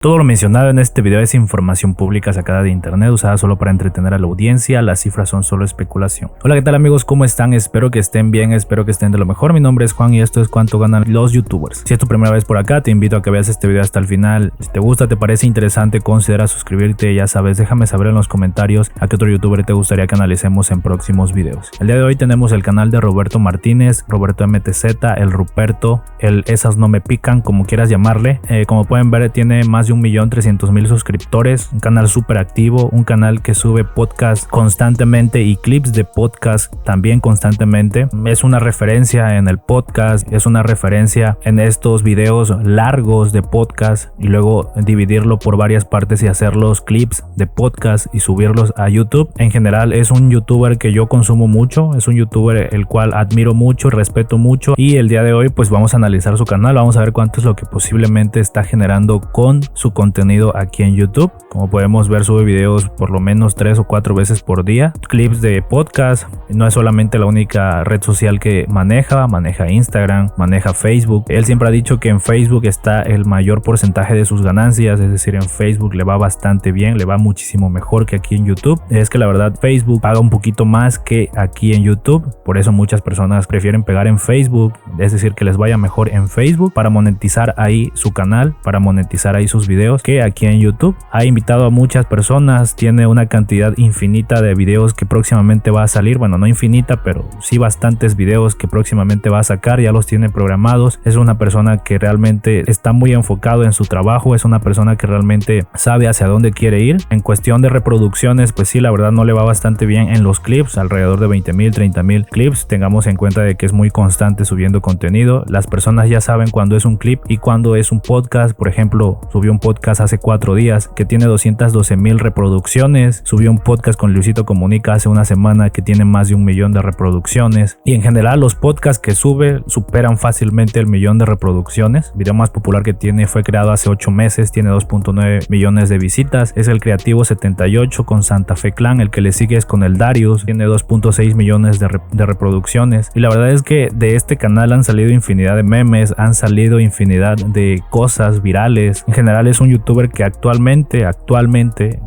Todo lo mencionado en este video es información pública sacada de internet usada solo para entretener a la audiencia. Las cifras son solo especulación. Hola, ¿qué tal amigos? ¿Cómo están? Espero que estén bien, espero que estén de lo mejor. Mi nombre es Juan y esto es Cuánto Ganan los YouTubers. Si es tu primera vez por acá, te invito a que veas este video hasta el final. Si te gusta, te parece interesante, considera suscribirte. Ya sabes, déjame saber en los comentarios a qué otro youtuber te gustaría que analicemos en próximos videos. El día de hoy tenemos el canal de Roberto Martínez, Roberto MTZ, el Ruperto, el Esas No Me Pican, como quieras llamarle. Como pueden ver, tiene más de 1.300.000 suscriptores, un canal súper activo, un canal que sube podcast constantemente y clips de podcast también constantemente. Es una referencia en el podcast, es una referencia en estos videos largos de podcast y luego dividirlo por varias partes y hacer los clips de podcast y subirlos a YouTube. En general es un youtuber que yo consumo mucho, es un youtuber el cual admiro mucho, respeto mucho, y el día de hoy pues vamos a analizar su canal, vamos a ver cuánto es lo que posiblemente está generando con su contenido aquí en YouTube. Como podemos ver, sube videos por lo menos 3 o 4 veces por día, clips de podcast. No es solamente la única red social que maneja Instagram, maneja Facebook. Él siempre ha dicho que en Facebook está el mayor porcentaje de sus ganancias, es decir, en Facebook le va bastante bien, le va muchísimo mejor que aquí en YouTube. Es que la verdad Facebook paga un poquito más que aquí en YouTube, por eso muchas personas prefieren pegar en Facebook, es decir, que les vaya mejor en Facebook para monetizar ahí su canal, para monetizar ahí sus videos, que aquí en YouTube. Ha invitado a muchas personas, tiene una cantidad infinita de videos que próximamente va a salir, bueno, no infinita, pero sí bastantes videos que próximamente va a sacar, ya los tiene programados. Es una persona que realmente está muy enfocado en su trabajo, es una persona que realmente sabe hacia dónde quiere ir. En cuestión de reproducciones, pues sí, la verdad no le va bastante bien en los clips, alrededor de 20.000, 30.000 clips. Tengamos en cuenta de que es muy constante subiendo contenido. Las personas ya saben cuándo es un clip y cuándo es un podcast. Por ejemplo, subió un podcast hace 4 días que tiene 212.000 reproducciones, subió un podcast con Luisito Comunica hace una semana que tiene más de 1 millón de reproducciones, y en general los podcasts que sube superan fácilmente el 1.000.000 de reproducciones. El video más popular que tiene fue creado hace 8 meses, tiene 2.9 millones de visitas, es el Creativo 78 con Santa Fe Clan. El que le sigue es con el Darius, tiene 2.6 millones de reproducciones, y la verdad es que de este canal han salido infinidad de memes, han salido infinidad de cosas virales. En general es un youtuber que actualmente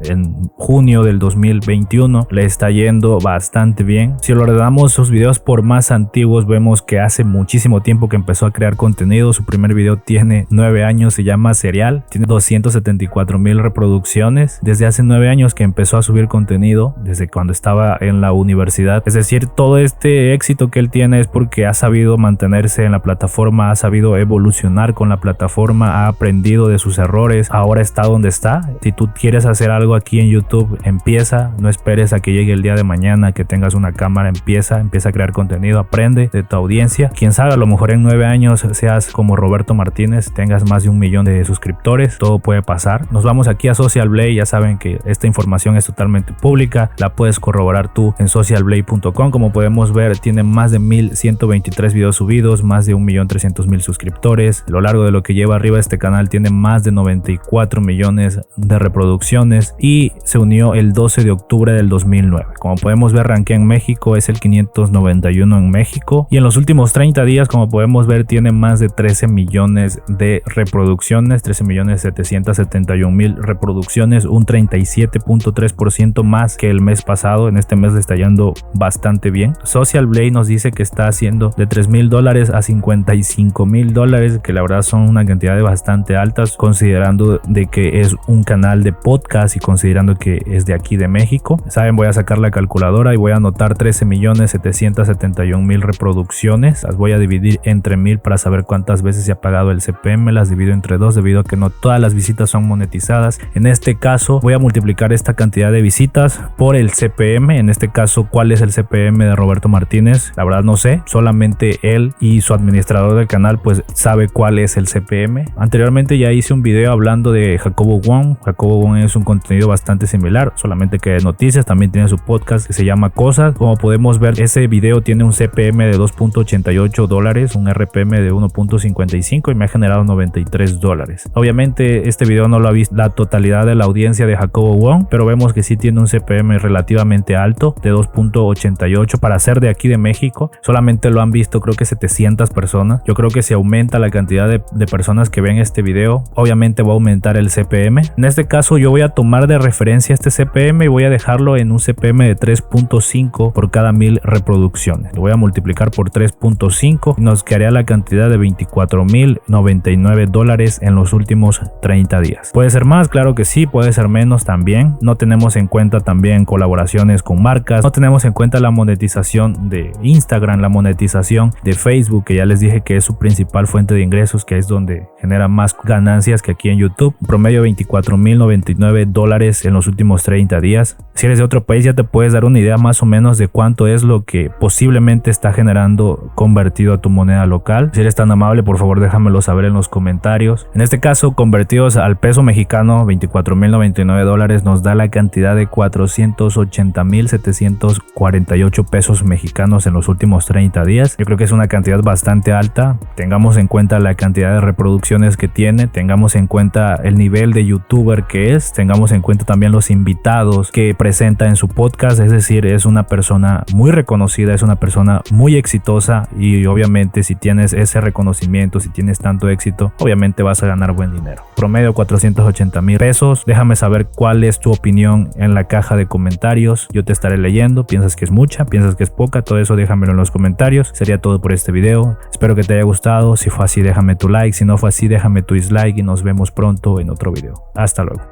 en junio del 2021 le está yendo bastante bien. Si lo ordenamos sus videos por más antiguos, vemos que hace muchísimo tiempo que empezó a crear contenido. Su primer video tiene 9 años, se llama Serial, tiene 274.000 reproducciones. Desde hace 9 años que empezó a subir contenido, desde cuando estaba en la universidad. Es decir, todo este éxito que él tiene es porque ha sabido mantenerse en la plataforma, ha sabido evolucionar con la plataforma, ha aprendido de sus errores, ahora está donde está. Si tú quieres hacer algo aquí en YouTube, empieza, no esperes a que llegue el día de mañana, que tengas una cámara, empieza a crear contenido, aprende de tu audiencia. Quién sabe, a lo mejor en 9 años seas como Roberto Martínez, tengas más de 1 millón de suscriptores, todo puede pasar. Nos vamos aquí a Social Blade, ya saben que esta información es totalmente pública, la puedes corroborar tú en socialblade.com. Como podemos ver, tiene más de 1.123 videos subidos, más de 1.300.000 suscriptores. A lo largo de lo que lleva arriba este canal tiene más de 94 millones de reproducciones y se unió el 12 de octubre del 2009. Como podemos ver, rankea en México, es el 591 en México, y en los últimos 30 días, como podemos ver, tiene más de 13 millones de reproducciones, 13.771.000 reproducciones, un 37.3% más que el mes pasado. En este mes le está yendo bastante bien. Social Blade nos dice que está haciendo de $3.000 a $55.000, que la verdad son una cantidad de bastante altas, considerando de que es un canal de podcast y considerando que es de aquí de México. Saben, voy a sacar la calculadora y voy a anotar 13.771.000 reproducciones. Las voy a dividir entre 1000 para saber cuántas veces se ha pagado el CPM. Las divido entre 2 debido a que no todas las visitas son monetizadas. En este caso voy a multiplicar esta cantidad de visitas por el CPM. En este caso, ¿cuál es el CPM de Roberto Martínez? La verdad no sé, solamente él y su administrador del canal pues sabe cuál es el CPM. Anteriormente ya hice un video hablando de Jacobo Wong. Jacobo Wong es un contenido bastante similar, solamente que de noticias. También tiene su podcast que se llama Cosas. Como podemos ver, ese video tiene un CPM de $2.88, un RPM de 1.55 y me ha generado $93. Obviamente este video no lo ha visto la totalidad de la audiencia de Jacobo Wong, pero vemos que sí tiene un CPM relativamente alto de 2.88 para ser de aquí de México. Solamente lo han visto creo que 700 personas. Yo creo que si aumenta la cantidad de personas que ven este video, obviamente te va a aumentar el CPM. En este caso yo voy a tomar de referencia este CPM y voy a dejarlo en un CPM de 3.5 por cada 1000 reproducciones. Lo voy a multiplicar por 3.5 y nos quedaría la cantidad de $24,099 en los últimos 30 días. ¿Puede ser más? Claro que sí, puede ser menos también. No tenemos en cuenta también colaboraciones con marcas, no tenemos en cuenta la monetización de Instagram, la monetización de Facebook, que ya les dije que es su principal fuente de ingresos, que es donde genera más ganancias que aquí en YouTube. Promedio $24,099 en los últimos 30 días. Si eres de otro país ya te puedes dar una idea más o menos de cuánto es lo que posiblemente está generando convertido a tu moneda local. Si eres tan amable, por favor déjamelo saber en los comentarios. En este caso, convertidos al peso mexicano, $24,099 nos da la cantidad de 480,748 pesos mexicanos en los últimos 30 días. Yo creo que es una cantidad bastante alta. Tengamos en cuenta la cantidad de reproducciones que tiene, tengamos en cuenta el nivel de youtuber que es, tengamos en cuenta también los invitados que presenta en su podcast. Es decir, es una persona muy reconocida, es una persona muy exitosa y obviamente si tienes ese reconocimiento, si tienes tanto éxito, obviamente vas a ganar buen dinero. Promedio 480,000 pesos. Déjame saber cuál es tu opinión en la caja de comentarios. Yo te estaré leyendo. ¿Piensas que es mucha? ¿Piensas que es poca? Todo eso déjamelo en los comentarios. Sería todo por este video. Espero que te haya gustado. Si fue así, déjame tu like. Si no fue así, déjame tu dislike y nos vemos pronto en otro video. Hasta luego.